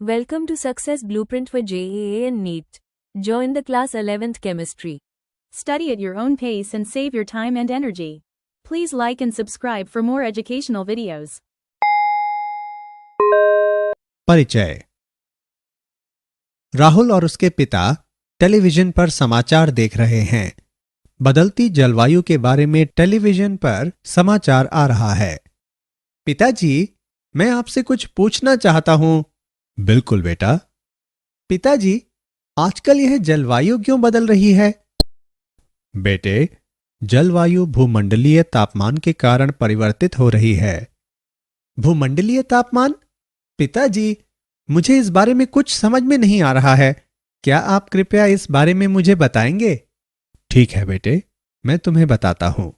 Welcome to Success Blueprint for JEE and NEET. Join the class 11th Chemistry. Study at your own pace and save your time and energy. Please like and subscribe for more educational videos. परिचय। राहुल और उसके पिता television पर समाचार देख रहे हैं। बदलती जलवायु के बारे में टेलीविजन पर समाचार आ रहा है। पिताजी, मैं आपसे कुछ पूछना चाहता हूं। बिल्कुल बेटा। पिताजी, आजकल यह जलवायु क्यों बदल रही है? बेटे, जलवायु भूमंडलीय तापमान के कारण परिवर्तित हो रही है। भूमंडलीय तापमान? पिताजी, मुझे इस बारे में कुछ समझ में नहीं आ रहा है। क्या आप कृपया इस बारे में मुझे बताएंगे? ठीक है बेटे, मैं तुम्हें बताता हूं।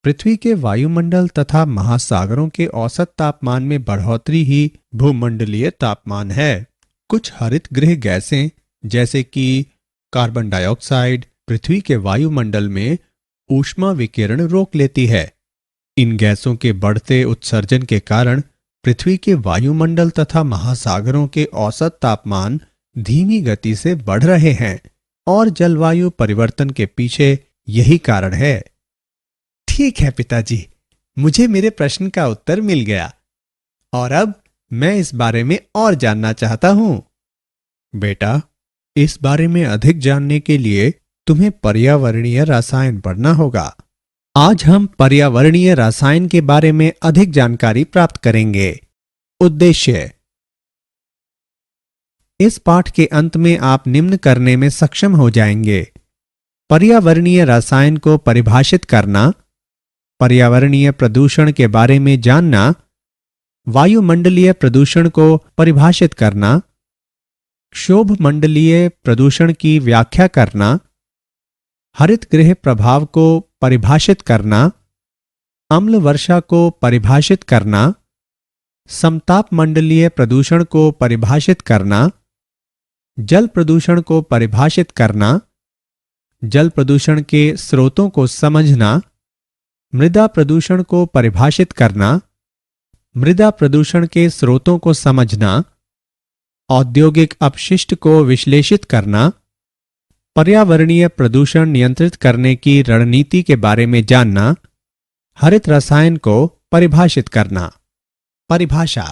पृथ्वी के वायुमंडल तथा महासागरों के औसत तापमान में बढ़ोतरी ही भूमंडलीय तापमान है। कुछ हरित गृह गैसें जैसे कि कार्बन डाइऑक्साइड पृथ्वी के वायुमंडल में ऊष्मा विकिरण रोक लेती है। इन गैसों के बढ़ते उत्सर्जन के कारण पृथ्वी के वायुमंडल तथा महासागरों के औसत तापमान धीमी गति से बढ़ रहे हैं और जलवायु परिवर्तन के पीछे यही कारण है। ठीक है पिताजी, मुझे मेरे प्रश्न का उत्तर मिल गया और अब मैं इस बारे में और जानना चाहता हूं। बेटा, इस बारे में अधिक जानने के लिए तुम्हें पर्यावरणीय रसायन पढ़ना होगा। आज हम पर्यावरणीय रसायन के बारे में अधिक जानकारी प्राप्त करेंगे। उद्देश्य: इस पाठ के अंत में आप निम्न करने में सक्षम हो जाएंगे। पर्यावरणीय रसायन को परिभाषित करना, पर्यावरणीय प्रदूषण के बारे में जानना, वायुमंडलीय प्रदूषण को परिभाषित करना, क्षोभमंडलीय प्रदूषण की व्याख्या करना, हरित गृह प्रभाव को परिभाषित करना, अम्ल वर्षा को परिभाषित करना, समतापमंडलीय प्रदूषण को परिभाषित करना, जल प्रदूषण को परिभाषित करना, जल प्रदूषण के स्रोतों को समझना, मृदा प्रदूषण को परिभाषित करना, मृदा प्रदूषण के स्रोतों को समझना, औद्योगिक अपशिष्ट को विश्लेषित करना, पर्यावरणीय प्रदूषण नियंत्रित करने की रणनीति के बारे में जानना, हरित रसायन को परिभाषित करना। परिभाषा: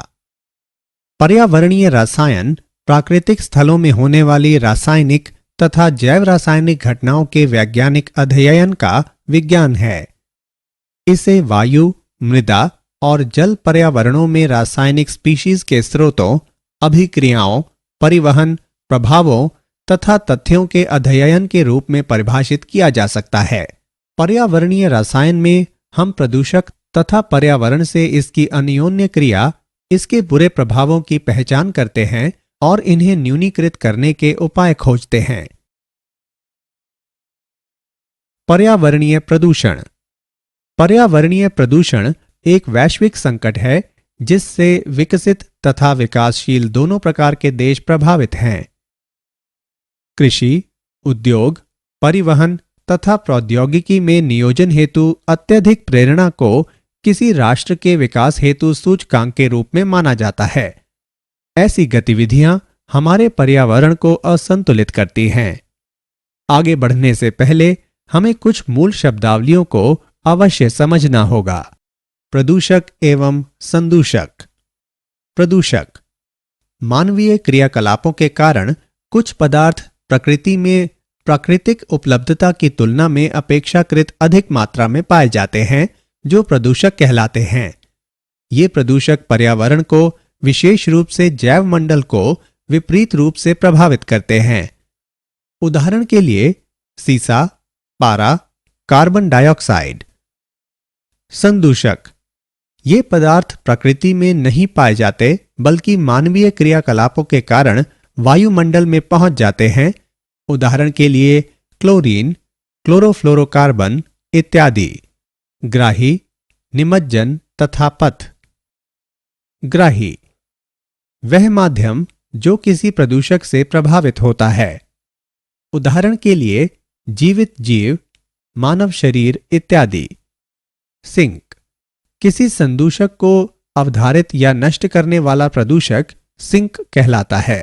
पर्यावरणीय रसायन प्राकृतिक स्थलों में होने वाली रासायनिक तथा जैव रासायनिक घटनाओं के वैज्ञानिक अध्ययन का विज्ञान है। इसे वायु, मृदा और जल पर्यावरणों में रासायनिक स्पीशीज के स्रोतों, अभिक्रियाओं, परिवहन, प्रभावों तथा तथ्यों के अध्ययन के रूप में परिभाषित किया जा सकता है। पर्यावरणीय रसायन में हम प्रदूषक तथा पर्यावरण से इसकी अन्योन्य क्रिया, इसके बुरे प्रभावों की पहचान करते हैं और इन्हें न्यूनीकृत करने के उपाय खोजते हैं। पर्यावरणीय प्रदूषण। पर्यावरणीय प्रदूषण एक वैश्विक संकट है जिससे विकसित तथा विकासशील दोनों प्रकार के देश प्रभावित हैं। कृषि, उद्योग, परिवहन तथा प्रौद्योगिकी में नियोजन हेतु अत्यधिक प्रेरणा को किसी राष्ट्र के विकास हेतु सूचकांक के रूप में माना जाता है। ऐसी गतिविधियां हमारे पर्यावरण को असंतुलित करती हैं। आगे बढ़ने से पहले हमें कुछ मूल शब्दावलियों को अवश्य समझना होगा। प्रदूषक एवं संदूषक। प्रदूषक: मानवीय क्रियाकलापों के कारण कुछ पदार्थ प्रकृति में प्राकृतिक उपलब्धता की तुलना में अपेक्षाकृत अधिक मात्रा में पाए जाते हैं, जो प्रदूषक कहलाते हैं। ये प्रदूषक पर्यावरण को, विशेष रूप से जैव मंडल को विपरीत रूप से प्रभावित करते हैं। उदाहरण के लिए सीसा, पारा, कार्बन डाइऑक्साइड। संदूषक: ये पदार्थ प्रकृति में नहीं पाए जाते बल्कि मानवीय क्रियाकलापों के कारण वायुमंडल में पहुंच जाते हैं। उदाहरण के लिए क्लोरीन, क्लोरोफ्लोरोकार्बन इत्यादि। ग्राही, निमज्जन तथा पथ। ग्राही: वह माध्यम जो किसी प्रदूषक से प्रभावित होता है। उदाहरण के लिए जीवित जीव, मानव शरीर इत्यादि। सिंक: किसी संदूषक को अवधारित या नष्ट करने वाला प्रदूषक सिंक कहलाता है।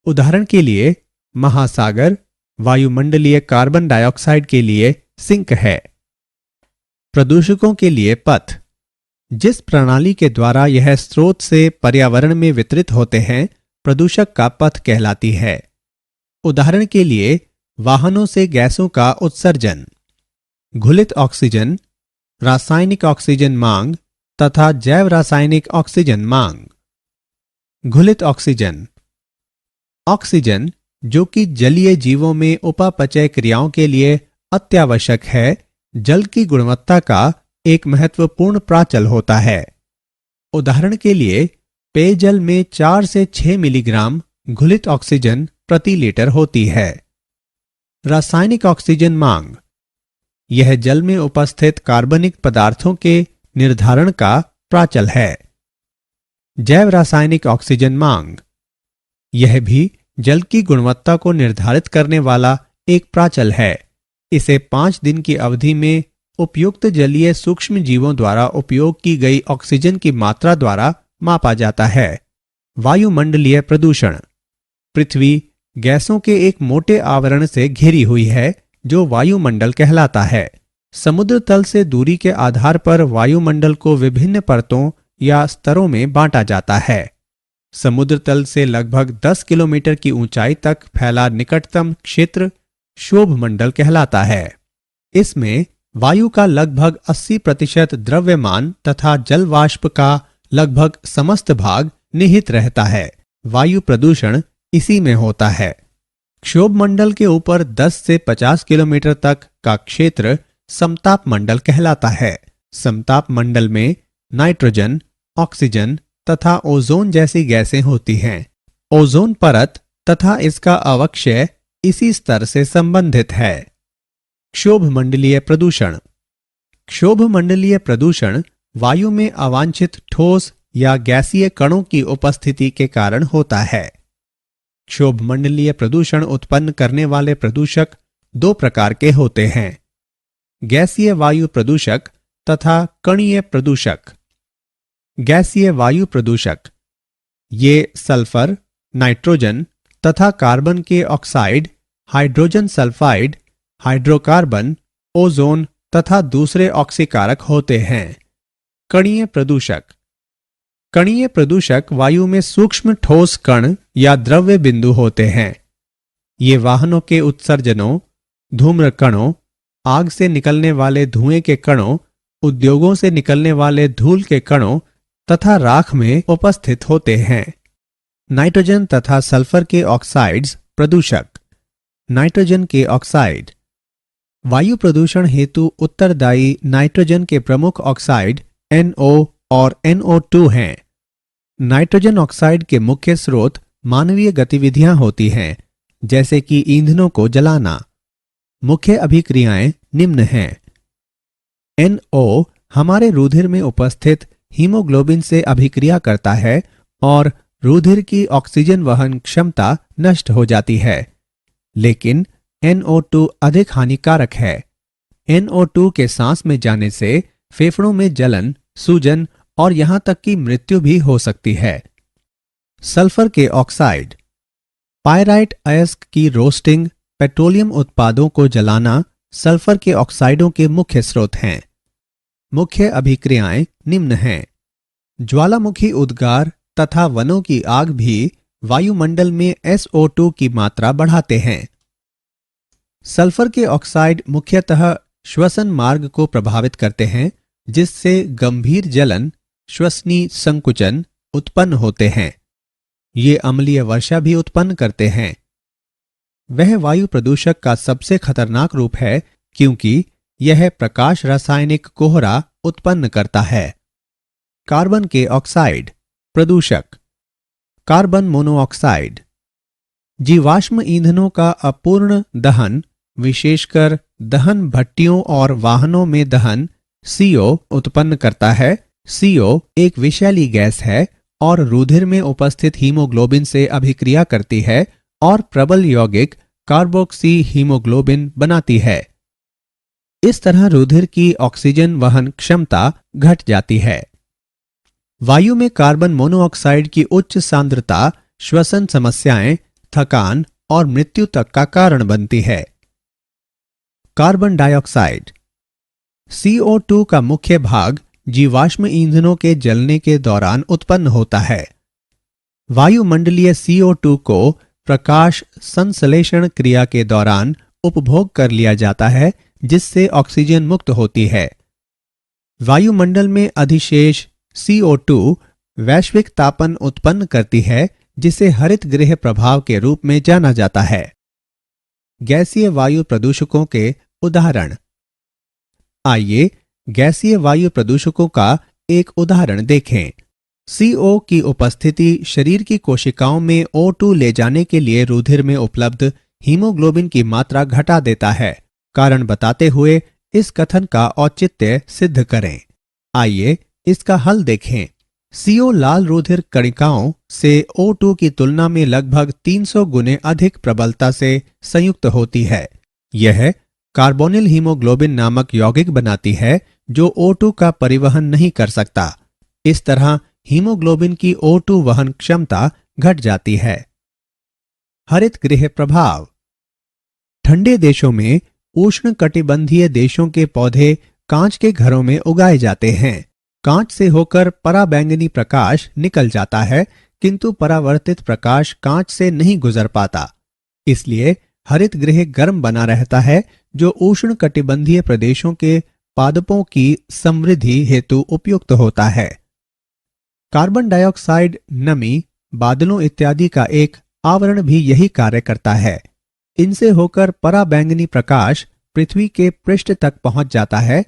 उदाहरण के लिए महासागर वायुमंडलीय कार्बन डाइऑक्साइड के लिए सिंक है। प्रदूषकों के लिए पथ, जिस प्रणाली के द्वारा यह स्रोत से पर्यावरण में वितरित होते हैं, प्रदूषक का पथ कहलाती है। उदाहरण के लिए वाहनों से गैसों का उत्सर्जन, घुलित ऑक्सीजन, रासायनिक ऑक्सीजन मांग तथा जैव रासायनिक ऑक्सीजन मांग। घुलित ऑक्सीजन, ऑक्सीजन जो कि जलीय जीवों में उपापचय क्रियाओं के लिए अत्यावश्यक है, जल की गुणवत्ता का एक महत्वपूर्ण प्राचल होता है। उदाहरण के लिए पेयजल में 4 से 6 मिलीग्राम घुलित ऑक्सीजन प्रति लीटर होती है। रासायनिक ऑक्सीजन मांग, यह जल में उपस्थित कार्बनिक पदार्थों के निर्धारण का प्राचल है। जैव रासायनिक ऑक्सीजन मांग, यह भी जल की गुणवत्ता को निर्धारित करने वाला एक प्राचल है। इसे 5 दिन की अवधि में उपयुक्त जलीय सूक्ष्म जीवों द्वारा उपयोग की गई ऑक्सीजन की मात्रा द्वारा मापा जाता है। वायुमंडलीय प्रदूषण, पृथ्वी गैसों के एक मोटे आवरण से घिरी हुई है जो वायुमंडल कहलाता है। समुद्र तल से दूरी के आधार पर वायुमंडल को विभिन्न परतों या स्तरों में बांटा जाता है। समुद्र तल से लगभग 10 किलोमीटर की ऊंचाई तक फैला निकटतम क्षेत्र क्षोभमंडल कहलाता है। इसमें वायु का लगभग 80% द्रव्यमान तथा जल वाष्प का लगभग समस्त भाग निहित रहता है। वायु प्रदूषण इसी में होता है। क्षोभमंडल के ऊपर 10 से 50 किलोमीटर तक का क्षेत्र समताप मंडल कहलाता है। समताप मंडल में नाइट्रोजन, ऑक्सीजन तथा ओजोन जैसी गैसें होती हैं। ओजोन परत तथा इसका अवक्षय इसी स्तर से संबंधित है। क्षोभमंडलीय प्रदूषण, क्षोभमंडलीय प्रदूषण वायु में अवांछित ठोस या गैसीय कणों की उपस्थिति के कारण होता है। क्षोभमंडलीय प्रदूषण उत्पन्न करने वाले प्रदूषक 2 प्रकार के होते हैं, गैसीय वायु प्रदूषक तथा कणीय प्रदूषक। गैसीय वायु प्रदूषक, ये सल्फर, नाइट्रोजन तथा कार्बन के oxide, hydrogen sulphide, hydrocarbon, ozone तथा दूसरे ऑक्सीकारक होते हैं। कणीय प्रदूषक, कणीय प्रदूषक वायु में सूक्ष्म ठोस कण या द्रव्य बिंदु होते हैं। ये वाहनों के उत्सर्जनों, धूम्र कणों, आग से निकलने वाले धुएं के कणों, उद्योगों से निकलने वाले धूल के कणों तथा राख में उपस्थित होते हैं। नाइट्रोजन तथा सल्फर के ऑक्साइड्स प्रदूषक। नाइट्रोजन के ऑक्साइड, वायु प्रदूषण हेतु उत्तरदायी नाइट्रोजन के प्रमुख ऑक्साइड NO और NO2 हैं। नाइट्रोजन ऑक्साइड के मुख्य स्रोत मानवीय गतिविधियां होती हैं, जैसे कि ईंधनों को जलाना। मुख्य अभिक्रियाएं निम्न हैं। NO हमारे रुधिर में उपस्थित हीमोग्लोबिन से अभिक्रिया करता है और रुधिर की ऑक्सीजन वहन क्षमता नष्ट हो जाती है। लेकिन NO2 अधिक हानिकारक है। NO2 के सांस में जाने से फेफड़ों में जलन, सूजन और यहां तक कि मृत्यु भी हो सकती है। सल्फर के ऑक्साइड, पायराइट अयस्क की रोस्टिंग, पेट्रोलियम उत्पादों को जलाना सल्फर के ऑक्साइडों के मुख्य स्रोत हैं। मुख्य अभिक्रियाएं निम्न हैं। ज्वालामुखी उद्गार तथा वनों की आग भी वायुमंडल में SO2 की मात्रा बढ़ाते हैं। सल्फर के ऑक्साइड मुख्यतः श्वसन मार्ग को प्रभावित करते हैं, जिससे गंभीर जलन, श्वसनी संकुचन उत्पन्न होते हैं। ये अम्लीय वर्षा भी उत्पन्न करते हैं। वह वायु प्रदूषक का सबसे खतरनाक रूप है क्योंकि यह प्रकाश रासायनिक कोहरा उत्पन्न करता है। कार्बन के ऑक्साइड प्रदूषक। कार्बन मोनोऑक्साइड, जीवाश्म ईंधनों का अपूर्ण दहन, विशेषकर दहन भट्टियों और वाहनों में दहन CO उत्पन्न करता है। CO एक विषैली गैस है और रुधिर में उपस्थित हीमोग्लोबिन से अभिक्रिया करती है और प्रबल यौगिक कार्बोक्सी हीमोग्लोबिन बनाती है। इस तरह रुधिर की ऑक्सीजन वहन क्षमता घट जाती है। वायु में कार्बन मोनोऑक्साइड की उच्च सांद्रता श्वसन समस्याएं, थकान और मृत्यु तक का कारण बनती है। Carbon dioxide. CO2 का मुख्य भाग जीवाश्म ईंधनों के जलने के दौरान उत्पन्न होता है। वायुमंडलीय CO2 को प्रकाश संश्लेषण क्रिया के दौरान उपभोग कर लिया जाता है, जिससे ऑक्सीजन मुक्त होती है। वायुमंडल में अधिशेष CO2 वैश्विक तापन उत्पन्न करती है, जिसे हरित गृह प्रभाव के रूप में जाना जाता है। गैसीय वायु प्रदूषकों के उदाहरण। आइए गैसीय वायु प्रदूषकों का एक उदाहरण देखें। CO की उपस्थिति शरीर की कोशिकाओं में O2 ले जाने के लिए रुधिर में उपलब्ध हीमोग्लोबिन की मात्रा घटा देता है। कारण बताते हुए इस कथन का औचित्य सिद्ध करें। आइए इसका हल देखें। CO लाल रुधिर कणिकाओं से O2 की तुलना में लगभग 300 गुने अधिक प्रबलता से संयुक्त होती है। यह कार्बोनिल हीमोग्लोबिन नामक यौगिक बनाती है, जो O2 का परिवहन नहीं कर सकता। इस तरह हीमोग्लोबिन की O2 वहन क्षमता घट जाती है। हरित गृह प्रभाव। ठंडे देशों में उष्णकटिबंधीय देशों के पौधे कांच के घरों में उगाए जाते हैं। कांच से होकर पराबैंगनी प्रकाश निकल जाता है, किंतु परावर्तित प्रकाश कांच से नहीं गुजर पाता। इसलिए हरित गृह गर्म बना रहता है, जो उष्णकटिबंधीय प्रदेशों के पादपों की समृद्धि हेतु उपयुक्त होता है। कार्बन डाइऑक्साइड, नमी, बादलों इत्यादि का एक आवरण भी यही कार्य करता है। इनसे होकर पराबैंगनी प्रकाश पृथ्वी के पृष्ठ तक पहुंच जाता है,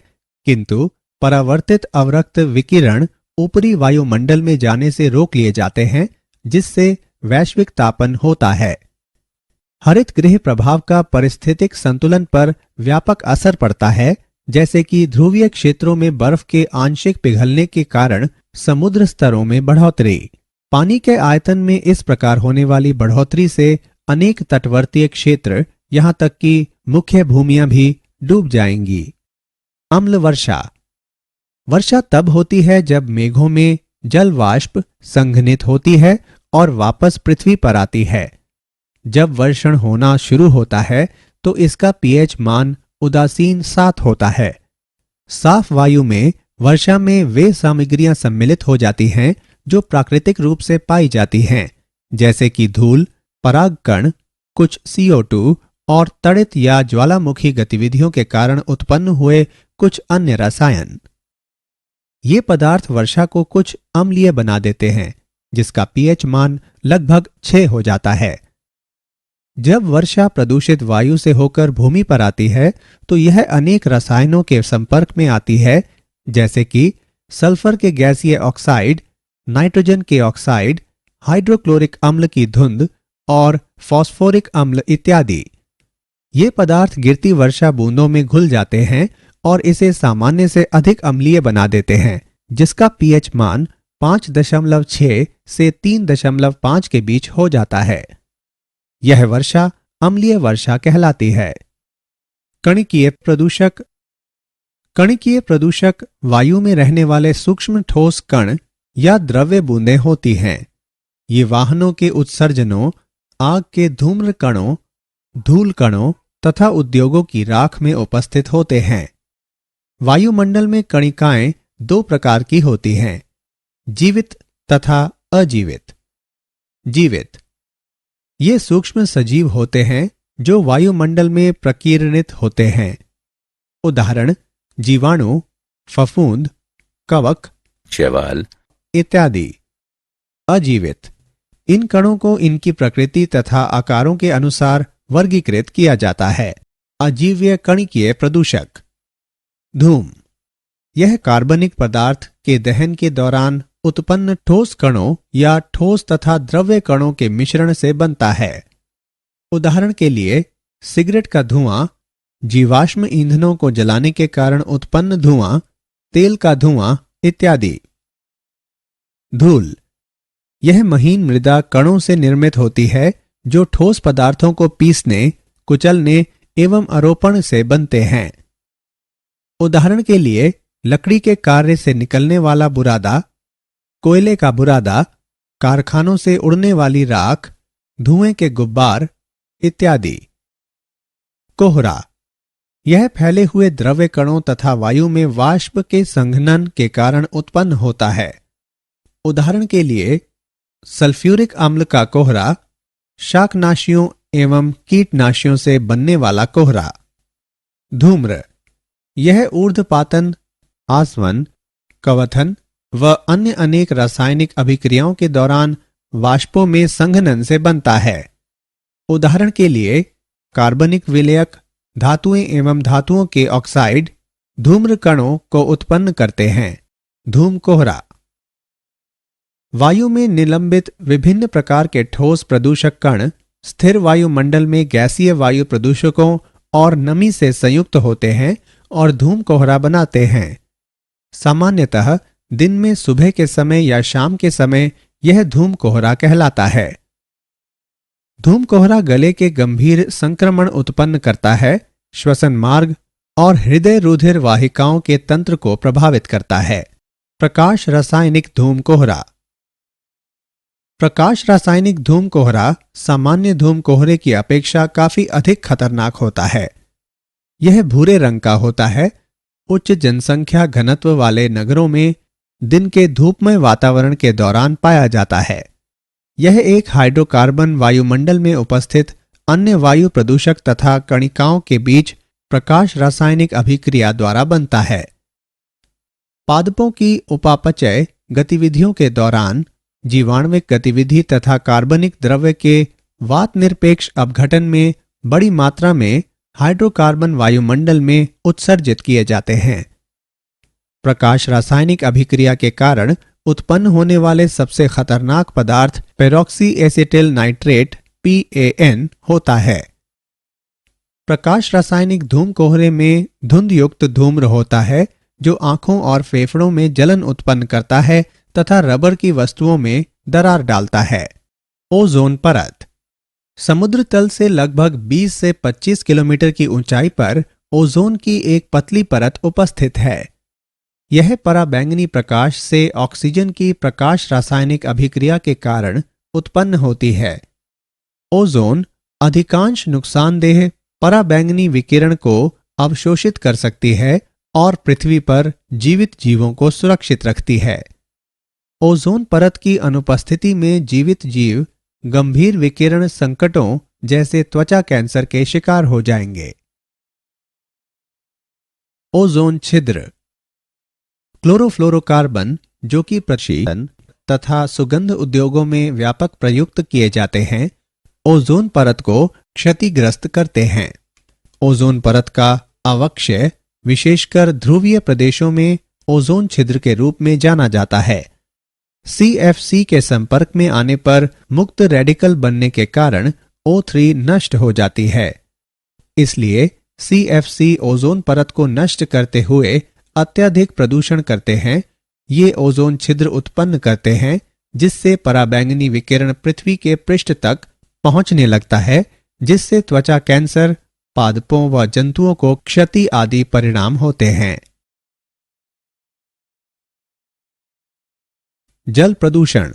किंतु परावर्तित अवरक्त विकिरण ऊपरी वायुमंडल में जाने से रोक लिए जाते हैं, जिससे वैश्विक तापन होता है। हरित गृह प्रभाव का पारिस्थितिक संतुलन पर व्यापक असर पड़ता है, जैसे कि ध्रुवीय क्षेत्रों में बर्फ के आंशिक पिघलने के कारण समुद्र स्तरों में बढ़ोतरी। पानी के आयतन में इस प्रकार होने वाली बढ़ोतरी से अनेक तटवर्तीय क्षेत्र, यहां तक कि मुख्य भूमियां भी डूब जाएंगी। अम्ल वर्षा। वर्षा तब होती है जब मेघों में जल वाष्प संघनित होती है और वापस पृथ्वी पर आती है। जब वर्षण होना शुरू होता है तो इसका pH मान उदासीन 7 होता है। साफ वायु में वर्षा में वे सामग्रियां सम्मिलित हो जाती हैं जो प्राकृतिक रूप से पाई जाती हैं, जैसे कि धूल, परागकण, कुछ CO2 और तड़ित या ज्वालामुखी गतिविधियों के कारण उत्पन्न हुए कुछ अन्य रसायन। ये पदार्थ वर्षा को कुछ अम्लीय बना देते हैं, जिसका pH मान लगभग 6 हो जाता है। जब वर्षा प्रदूषित वायु से होकर भूमि पर आती है तो यह अनेक रसायनों के संपर्क में आती है, जैसे कि सल्फर के गैसीय ऑक्साइड, नाइट्रोजन के ऑक्साइड, हाइड्रोक्लोरिक अम्ल की धुंध और फॉस्फोरिक अम्ल इत्यादि। ये पदार्थ गिरती वर्षा बूंदों में घुल जाते हैं और इसे सामान्य से अधिक अम्लीय बना देते हैं, जिसका pH मान 5.6 से 3.5 के बीच हो जाता है। यह वर्षा अम्लीय वर्षा कहलाती है। कणिकीय प्रदूषक। कणिकीय प्रदूषक वायु में रहने वाले सूक्ष्म ठोस कण या द्रव्य बूंदें होती हैं। ये वाहनों के उत्सर्जनों, आग के धूम्र कणों, धूल कणों तथा उद्योगों की राख में उपस्थित होते हैं। वायुमंडल में कणिकाएं 2 प्रकार की होती हैं, जीवित तथा अजीवित। जीवित ये सूक्ष्म सजीव होते हैं जो वायुमंडल में प्रकीर्णित होते हैं। उदाहरण जीवाणु, फफूंद, कवक, शैवाल इत्यादि। अजीवित इन कणों को इनकी प्रकृति तथा आकारों के अनुसार वर्गीकृत किया जाता है। अजीव्य कणिकीय प्रदूषक। धूम यह कार्बनिक पदार्थ के दहन के दौरान उत्पन्न ठोस कणों या ठोस तथा द्रव्य कणों के मिश्रण से बनता है। उदाहरण के लिए सिगरेट का धुआं, जीवाश्म ईंधनों को जलाने के कारण उत्पन्न धुआं, तेल का धुआं इत्यादि। धूल यह महीन मृदा कणों से निर्मित होती है जो ठोस पदार्थों को पीसने, कुचलने एवं आरोपण से बनते हैं। उदाहरण के लिए लकड़ी के कार्य से निकलने वाला बुरादा, कोयले का बुरादा, कारखानों से उड़ने वाली राख, धुएं के गुब्बार इत्यादि। कोहरा, यह फैले हुए द्रव्य कणों तथा वायु में वाष्प के संघनन के कारण उत्पन्न होता है। उदाहरण के लिए सल्फ्यूरिक अम्ल का कोहरा, शाकनाशियों एवं कीटनाशियों से बनने वाला कोहरा। धूम्र, यह ऊर्ध्वपातन, आसवन, कवथन व अन्य अनेक रासायनिक अभिक्रियाओं के दौरान वाष्पों में संघनन से बनता है। उदाहरण के लिए कार्बनिक विलयक, धातुएं एवं धातुओं के ऑक्साइड धूम्र कणों को उत्पन्न करते हैं। धूम कोहरा, वायु में निलंबित विभिन्न प्रकार के ठोस प्रदूषक कण स्थिर वायुमंडल में गैसीय वायु प्रदूषकों और नमी से संयुक्त होते हैं और धूम कोहरा बनाते हैं। सामान्यतः दिन में सुबह के समय या शाम के समय यह धूम कोहरा कहलाता है। धूम कोहरा गले के गंभीर संक्रमण उत्पन्न करता है, श्वसन मार्ग और हृदय रुधिर वाहिकाओं के तंत्र को प्रभावित करता है। प्रकाश रासायनिक धूम कोहरा, प्रकाश रासायनिक धूम कोहरा सामान्य धूम कोहरे की अपेक्षा काफी अधिक खतरनाक होता है। यह भूरे रंग का होता है। उच्च जनसंख्या घनत्व वाले नगरों में दिन के धूपमय वातावरण के दौरान पाया जाता है। यह एक हाइड्रोकार्बन वायुमंडल में उपस्थित अन्य वायु प्रदूषक तथा कणिकाओं के बीच प्रकाश रासायनिक अभिक्रिया द्वारा बनता है। पादपों की उपापचय गतिविधियों के दौरान जीवाणुविक गतिविधि तथा कार्बनिक द्रव्य के वात निरपेक्ष अपघटन में बड़ी मात्रा में हाइड्रोकार्बन वायुमंडल में उत्सर्जित किए जाते हैं। प्रकाश रासायनिक अभिक्रिया के कारण उत्पन्न होने वाले सबसे खतरनाक पदार्थ पेरोक्सी एसिटिल नाइट्रेट PAN होता है। प्रकाश रासायनिक धूम कोहरे में धुंध युक्त धूम्र होता है जो आंखों और फेफड़ों में जलन उत्पन्न करता है तथा रबर की वस्तुओं में दरार डालता है। ओजोन परत, समुद्र तल से लगभग 20 से 25 किलोमीटर की ऊंचाई पर ओजोन की एक पतली परत उपस्थित है। यह पराबैंगनी प्रकाश से ऑक्सीजन की प्रकाश रासायनिक अभिक्रिया के कारण उत्पन्न होती है। ओजोन अधिकांश नुकसानदेह पराबैंगनी विकिरण को अवशोषित कर सकती है और पृथ्वी पर जीवित जीवों को सुरक्षित रखती है। ओजोन परत की अनुपस्थिति में जीवित जीव गंभीर विकिरण संकटों जैसे त्वचा कैंसर के शिकार हो जाएंगे। ओजोन छिद्र, क्लोरोफ्लोरोकार्बन जो कि प्रशीतन तथा सुगंध उद्योगों में व्यापक प्रयुक्त किए जाते हैं, ओजोन परत को क्षतिग्रस्त करते हैं। ओजोन परत का अवक्षय विशेषकर ध्रुवीय प्रदेशों में ओजोन छिद्र के रूप में जाना जाता है। CFC के संपर्क में आने पर मुक्त रेडिकल बनने के कारण O3 नष्ट हो जाती है। इसलिए CFC ओजोन परत को नष्ट करते हुए अत्यधिक प्रदूषण करते हैं। ये ओजोन छिद्र उत्पन्न करते हैं जिससे पराबैंगनी विकिरण पृथ्वी के पृष्ठ तक पहुंचने लगता है, जिससे त्वचा कैंसर, पादपों व जंतुओं को क्षति आदि परिणाम होते हैं। जल प्रदूषण,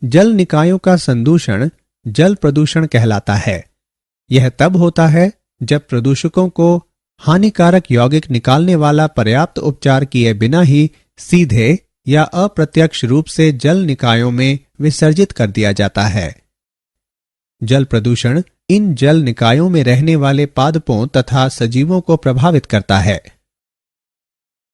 जल निकायों का संदूषण जल प्रदूषण कहलाता है। यह तब होता है जब प्रदूषकों को हानिकारक यौगिक निकालने वाला पर्याप्त उपचार किए बिना ही सीधे या अप्रत्यक्ष रूप से जल निकायों में विसर्जित कर दिया जाता है। जल प्रदूषण इन जल निकायों में रहने वाले पादपों तथा सजीवों को प्रभावित करता है।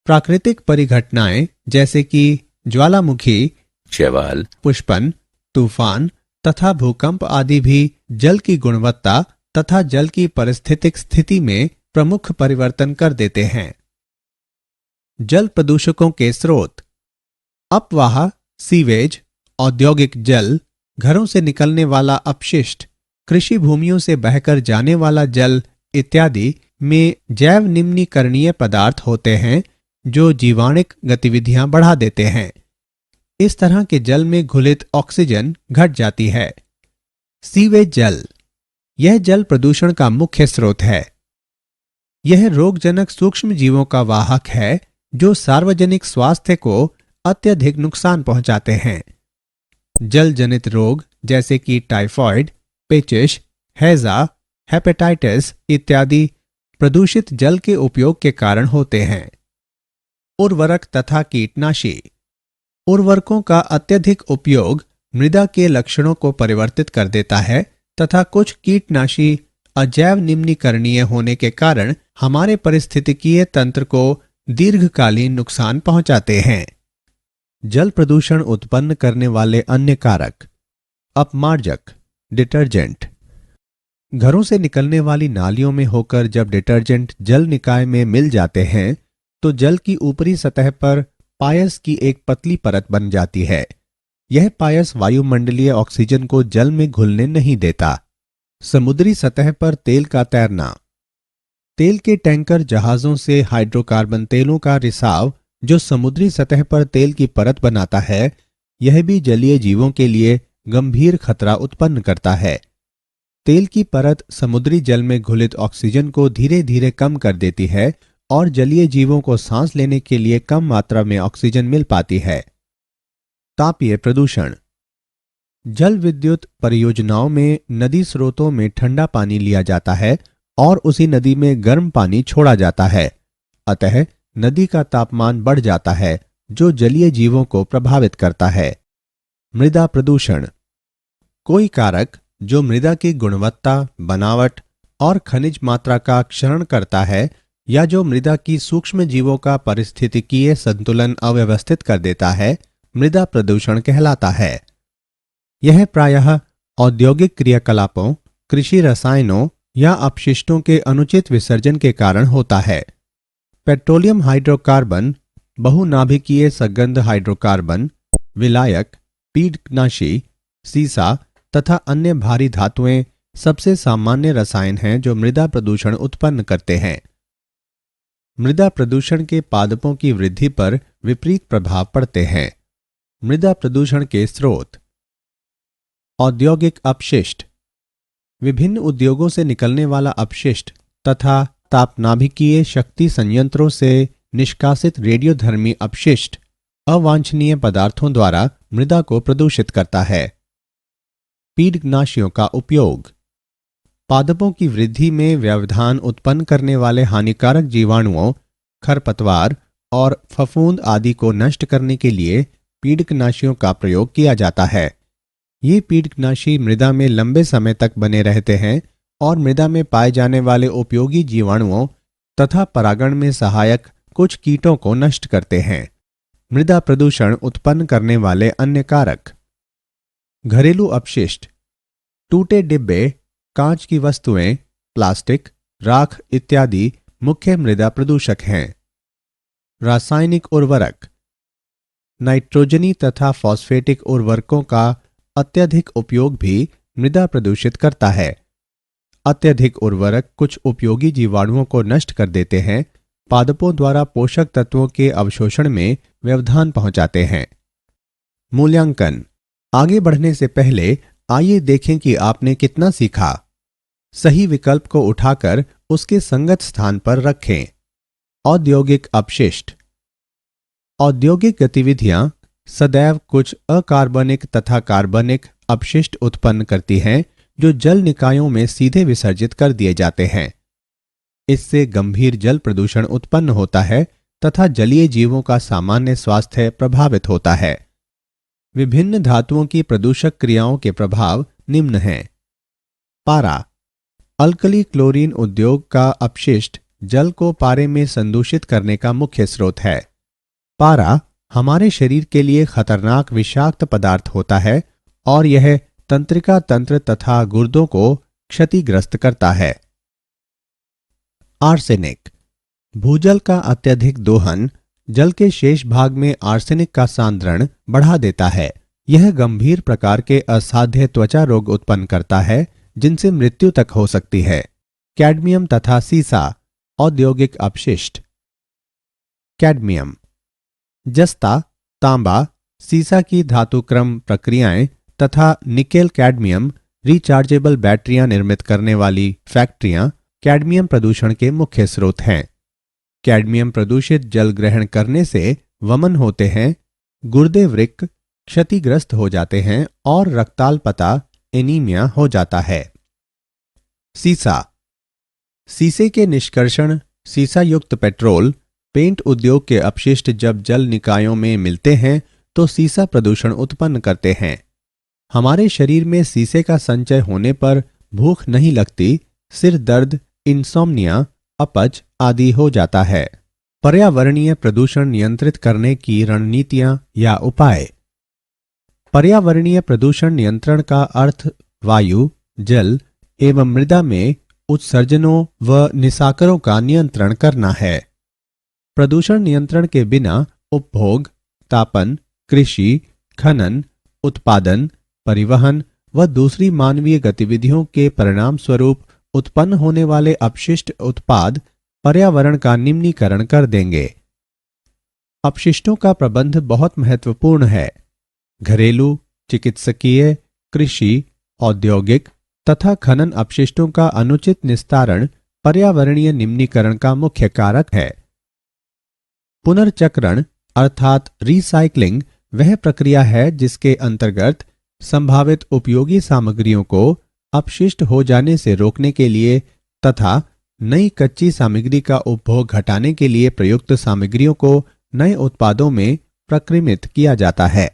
प्राकृतिक परिघटनाएं जैसे कि ज्वालामुखी, शैवाल, पुष्पन, तूफान तथा भूकंप आदि भी जल की गुणवत्ता तथा जल की पारिस्थितिक स्थिति में प्रमुख परिवर्तन कर देते हैं। जल प्रदूषकों के स्रोत, अपवाह, सीवेज, औद्योगिक जल, घरों से निकलने वाला अपशिष्ट, कृषि भूमियों से बहकर जाने वाला जल इत्यादि में जैव निम्नीकरणीय पदार्थ होते हैं जो जीवाणुक गतिविधियां बढ़ा देते हैं। इस तरह के जल में घुलित ऑक्सीजन घट जाती है। सीवेज जल, यह जल प्रदूषण का मुख्य स्रोत है। यह रोगजनक सूक्ष्म जीवों का वाहक है जो सार्वजनिक स्वास्थ्य को अत्यधिक नुकसान पहुंचाते हैं। जल जनित रोग जैसे कि टाइफॉइड, पेचिश, हैजा, हेपेटाइटिस इत्यादि प्रदूषित जल के उपयोग के कारण होते हैं। उर्वरक तथा कीटनाशी। उर्वरकों का अत्यधिक उपयोग मृदा के लक्षणों को परिवर्तित कर देता है तथा कुछ कीटनाशी अजैव निम्नीकरणीय होने के कारण हमारे पारिस्थितिकीय तंत्र को दीर्घकालीन नुकसान पहुंचाते हैं। जल प्रदूषण उत्पन्न करने वाले अन्य कारक। अपमार्जक, डिटर्जेंट। घरों से निकलने वाली नालियों में होकर जब डिटर्जेंट जल निकाय में मिल जाते हैं तो जल की ऊपरी सतह पर पायस की एक पतली परत बन जाती है। यह पायस वायुमंडलीय ऑक्सीजन को जल में घुलने नहीं देता। समुद्री सतह पर तेल का तैरना। तेल के टैंकर जहाजों से हाइड्रोकार्बन तेलों का रिसाव जो समुद्री सतह पर तेल की परत बनाता है, यह भी जलीय जीवों के लिए गंभीर खतरा उत्पन्न करता है। तेल की परत समुद्री जल में घुलित ऑक्सीजन को धीरे धीरे कम कर देती है और जलीय जीवों को सांस लेने के लिए कम मात्रा में ऑक्सीजन मिल पाती है। तापीय प्रदूषण। जल विद्युत परियोजनाओं में नदी स्रोतों में ठंडा पानी लिया जाता है और उसी नदी में गर्म पानी छोड़ा जाता है। अतः नदी का तापमान बढ़ जाता है जो जलीय जीवों को प्रभावित करता है। मृदा प्रदूषण। कोई कारक जो मृदा की गुणवत्ता, बनावट और खनिज मात्रा का क्षरण करता है या जो मृदा की सूक्ष्म जीवों का पारिस्थितिकीय संतुलन अव्यवस्थित कर देता है, मृदा प्रदूषण कहलाता है। यह प्रायः औद्योगिक क्रियाकलापों, कृषि रसायनों या अपशिष्टों के अनुचित विसर्जन के कारण होता है। पेट्रोलियम हाइड्रोकार्बन, बहुनाभिकीय सघन हाइड्रोकार्बन, विलायक, कीटनाशी, सीसा तथा अन्य भारी धातुएं सबसे सामान्य रसायन हैं जो मृदा प्रदूषण उत्पन्न करते हैं। मृदा प्रदूषण के पादपों की वृद्धि पर विपरीत प्रभाव पड़ते हैं। मृदा प्रदूषण के स्रोत। औद्योगिक अपशिष्ट। विभिन्न उद्योगों से निकलने वाला अपशिष्ट तथा तापनाभिकीय शक्ति संयंत्रों से निष्कासित रेडियोधर्मी अपशिष्ट अवांछनीय पदार्थों द्वारा मृदा को प्रदूषित करता है। कीटनाशियों का उपयोग। पादपों की वृद्धि में व्यवधान उत्पन्न करने वाले हानिकारक जीवाणुओं, खरपतवार और फफूंद आदि को नष्ट करने के लिए कीटनाशियों का प्रयोग किया जाता है। ये कीटनाशी मृदा में लंबे समय तक बने रहते हैं और मृदा में पाए जाने वाले उपयोगी जीवाणुओं तथा परागण में सहायक कुछ कीटों को नष्ट करते हैं। मृदा प्रदूषण उत्पन्न करने वाले अन्य कारक। घरेलू अपशिष्ट। टूटे डिब्बे, कांच की वस्तुएं, प्लास्टिक, राख इत्यादि मुख्य मृदा प्रदूषक हैं। रासायनिक उर्वरक। नाइट्रोजनी तथा फॉस्फेटिक उर्वरकों का अत्यधिक उपयोग भी मृदा प्रदूषित करता है। अत्यधिक उर्वरक कुछ उपयोगी जीवाणुओं को नष्ट कर देते हैं, पादपों द्वारा पोषक तत्वों के अवशोषण में व्यवधान पहुंचाते हैं। मूल्यांकन। आगे बढ़ने से पहले आइए देखें कि आपने कितना सीखा। सही विकल्प को उठाकर उसके संगत स्थान पर रखें। औद्योगिक अपशिष्ट। औद्योगिक गतिविधियां सदैव कुछ अकार्बनिक तथा कार्बनिक अपशिष्ट उत्पन्न करती हैं जो जल निकायों में सीधे विसर्जित कर दिए जाते हैं। इससे गंभीर जल प्रदूषण उत्पन्न होता है तथा जलीय जीवों का सामान्य स्वास्थ्य प्रभावित होता है। विभिन्न धातुओं की प्रदूषक क्रियाओं के प्रभाव निम्न हैं। पारा। अल्कली क्लोरीन उद्योग का अपशिष्ट जल को पारे में संदूषित करने का मुख्य स्रोत है। पारा हमारे शरीर के लिए खतरनाक विषाक्त पदार्थ होता है और यह तंत्रिका तंत्र तथा गुर्दों को क्षतिग्रस्त करता है। आर्सेनिक। भूजल का अत्यधिक दोहन जल के शेष भाग में आर्सेनिक का सांद्रण बढ़ा देता है। यह गंभीर प्रकार के असाध्य त्वचा रोग उत्पन्न करता है जिनसे मृत्यु तक हो सकती है। कैडमियम तथा सीसा। औद्योगिक अपशिष्ट। कैडमियम। जस्ता, तांबा, सीसा की धातुक्रम प्रक्रियाएं तथा निकेल कैडमियम रिचार्जेबल बैटरियां निर्मित करने वाली फैक्ट्रियां कैडमियम प्रदूषण के मुख्य स्रोत हैं। कैडमियम प्रदूषित जल ग्रहण करने से वमन होते हैं गुर्दे वृक्क क्षतिग्रस्त हो जाते हैं और रक्ताल्पता एनीमिया हो जाता है। सीसा। सीसे के निष्कर्षण सीसा युक्त पेट्रोल, पेंट उद्योग के अपशिष्ट जब जल निकायों में मिलते हैं तो सीसा प्रदूषण उत्पन्न करते हैं। हमारे शरीर में सीसे का संचय होने पर भूख नहीं लगती, सिर दर्द, इंसोम्निया, अपच आदि हो जाता है। पर्यावरणीय प्रदूषण नियंत्रित करने की रणनीतियां या उपाय। पर्यावरणीय प्रदूषण नियंत्रण का अर्थ वायु, जल एवं मृदा में उत्सर्जनों व निसाकरों का नियंत्रण करना है। प्रदूषण नियंत्रण के बिना उपभोग, तापन, कृषि, खनन, उत्पादन, परिवहन व दूसरी मानवीय गतिविधियों के परिणाम स्वरूप उत्पन्न होने वाले अपशिष्ट उत्पाद पर्यावरण का निम्नीकरण कर देंगे। अपशिष्टों का प्रबंध बहुत महत्वपूर्ण है। घरेलू, चिकित्सकीय, कृषि, औद्योगिक तथा खनन अपशिष्टों का अनुचित निस्तारण पर्यावरणीय निम्नीकरण का मुख्य कारक है। पुनर्चक्रण अर्थात रीसाइक्लिंग वह प्रक्रिया है जिसके अंतर्गत संभावित उपयोगी सामग्रियों को अपशिष्ट हो जाने से रोकने के लिए तथा नई कच्ची सामग्री का उपभोग घटाने के लिए प्रयुक्त सामग्रियों को नए उत्पादों में प्रक्रमित किया जाता है।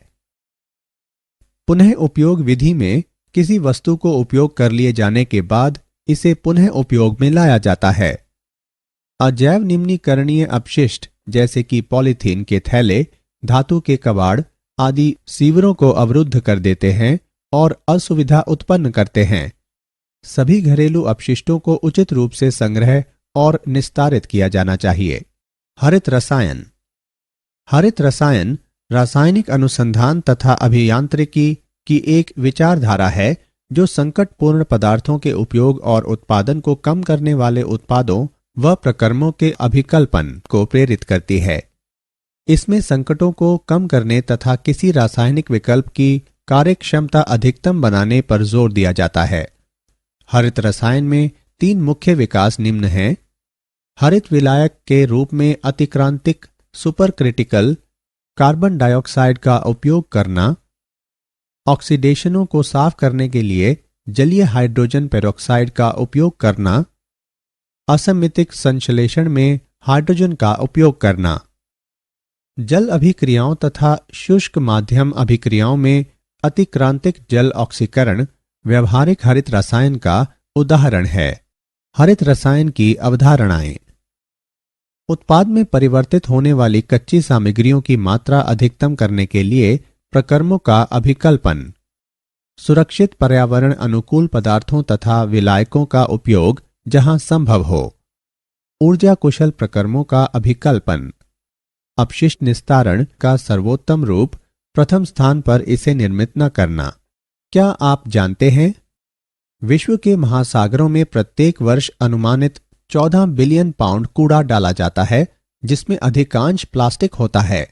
पुनः उपयोग विधि में किसी वस्तु को उपयोग कर लिए जाने के बाद इसे पुनः उपयोग में लाया जाता है। अजैव निम्नीकरणीय अपशिष्ट जैसे कि पॉलीथीन के थैले, धातु के कबाड़ आदि सीवरों को अवरुद्ध कर देते हैं और असुविधा उत्पन्न करते हैं। सभी घरेलू अपशिष्टों को उचित रूप से संग्रह और निस्तारित किया जाना चाहिए। हरित रसायन। हरित रसायन रासायनिक अनुसंधान तथा अभियांत्रिकी की एक विचारधारा है जो संकटपूर्ण पदार्थों के उपयोग और उत्पादन को कम करने वाले उत्पादों व प्रक्रमों के अभिकल्पन को प्रेरित करती है। इसमें संकटों को कम करने तथा किसी रासायनिक विकल्प की कार्यक्षमता अधिकतम बनाने पर जोर दिया जाता है। हरित रसायन में 3 मुख्य विकास निम्न हैं। हरित विलायक के रूप में अतिक्रांतिक सुपरक्रिटिकल कार्बन डाइऑक्साइड का उपयोग करना, ऑक्सीडेशनों को साफ करने के लिए जलीय हाइड्रोजन पेरोक्साइड का उपयोग करना, असमितिक संश्लेषण में हाइड्रोजन का उपयोग करना। जल अभिक्रियाओं तथा शुष्क माध्यम अभिक्रियाओं में अतिक्रांतिक जल ऑक्सीकरण व्यवहारिक हरित रसायन का उदाहरण है। हरित रसायन की अवधारणाएं। उत्पाद में परिवर्तित होने वाली कच्ची सामग्रियों की मात्रा अधिकतम करने के लिए प्रक्रमों का अभिकल्पन, सुरक्षित पर्यावरण अनुकूल पदार्थों तथा विलायकों का उपयोग जहां संभव हो, ऊर्जा कुशल प्रक्रमों का अभिकल्पन, अपशिष्ट निस्तारण का सर्वोत्तम रूप, प्रथम स्थान पर इसे निर्मित न करना। क्या आप जानते हैं विश्व के महासागरों में प्रत्येक वर्ष अनुमानित 14 बिलियन पाउंड कूड़ा डाला जाता है जिसमें अधिकांश प्लास्टिक होता है।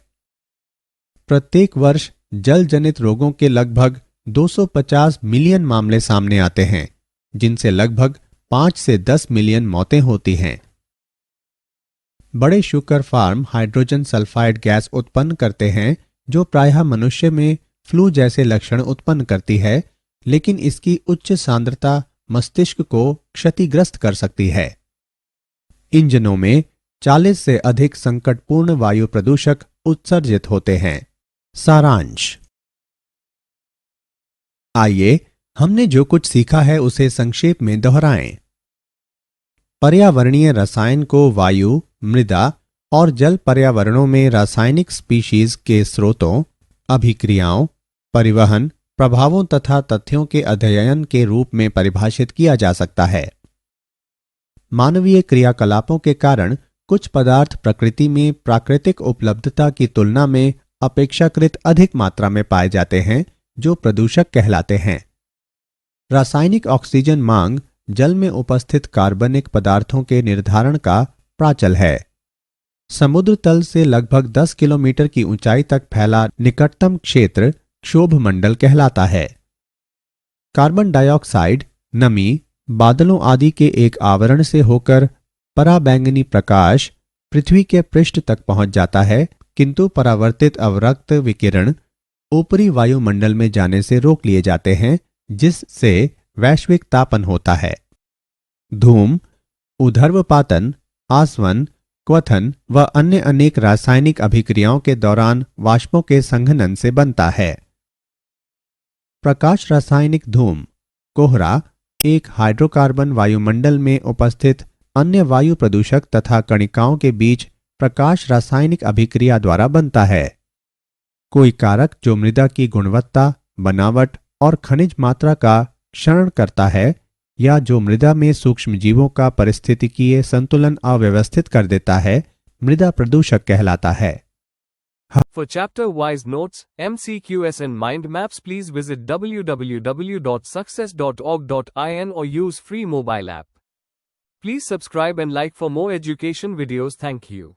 प्रत्येक वर्ष जल जनित रोगों के लगभग 250 मिलियन मामले सामने आते हैं जिनसे लगभग 5 से 10 मिलियन मौतें होती हैं। बड़े sugar farm hydrogen sulphide gas उत्पन्न करते हैं जो प्रायः मनुष्य में फ्लू जैसे लक्षण उत्पन्न करती है, लेकिन इसकी उच्च सांद्रता मस्तिष्क को क्षतिग्रस्त कर सकती है। इंजनों में 40 से अधिक संकटपूर्ण वायु प्रदूषक उत्सर्जित होते हैं। सारांश। आइए हमने जो कुछ सीखा है उसे संक्षेप में दोहराएं। पर्यावरणीय रसायन को वायु, मृदा और जल पर्यावरणों में रासायनिक स्पीशीज के स्रोतों, अभिक्रियाओं, परिवहन, प्रभावों तथा तथ्यों के अध्ययन के रूप में परिभाषित किया जा सकता है। मानवीय क्रियाकलापों के कारण कुछ पदार्थ प्रकृति में प्राकृतिक उपलब्धता की तुलना में अपेक्षाकृत अधिक मात्रा में पाए जाते हैं जो प्रदूषक कहलाते हैं। रासायनिक ऑक्सीजन मांग जल में उपस्थित कार्बनिक पदार्थों के निर्धारण का प्राचल है। समुद्र तल से लगभग 10 किलोमीटर की ऊंचाई तक फैला निकटतम क्षेत्र क्षोभ मंडल कहलाता है। कार्बन डाइऑक्साइड नमी, बादलों आदि के एक आवरण से होकर पराबैंगनी प्रकाश पृथ्वी के पृष्ठ तक पहुंच जाता है किंतु परावर्तित अवरक्त विकिरण ऊपरी वायुमंडल में जाने से रोक लिए जाते हैं, जिससे वैश्विक तापन होता है। धूम ऊर्ध्वपातन, आसवन, क्वथन व अन्य अनेक रासायनिक अभिक्रियाओं के दौरान वाष्पों के संघनन से बनता है। प्रकाश रासायनिक धूम कोहरा एक हाइड्रोकार्बन वायुमंडल में उपस्थित अन्य वायु प्रदूषक तथा कणिकाओं के बीच प्रकाश रासायनिक अभिक्रिया द्वारा बनता है। कोई कारक जो मृदा की गुणवत्ता, बनावट और खनिज मात्रा का क्षरण करता है या जो मृदा में सूक्ष्मजीवों का पारिस्थितिकीय संतुलन अव्यवस्थित कर देता है, मृदा प्रदूषक कहलाता है। For chapter-wise notes, MCQs and mind maps, please visit www.success.org.in or use free mobile app. Please subscribe and like for more education videos. Thank you.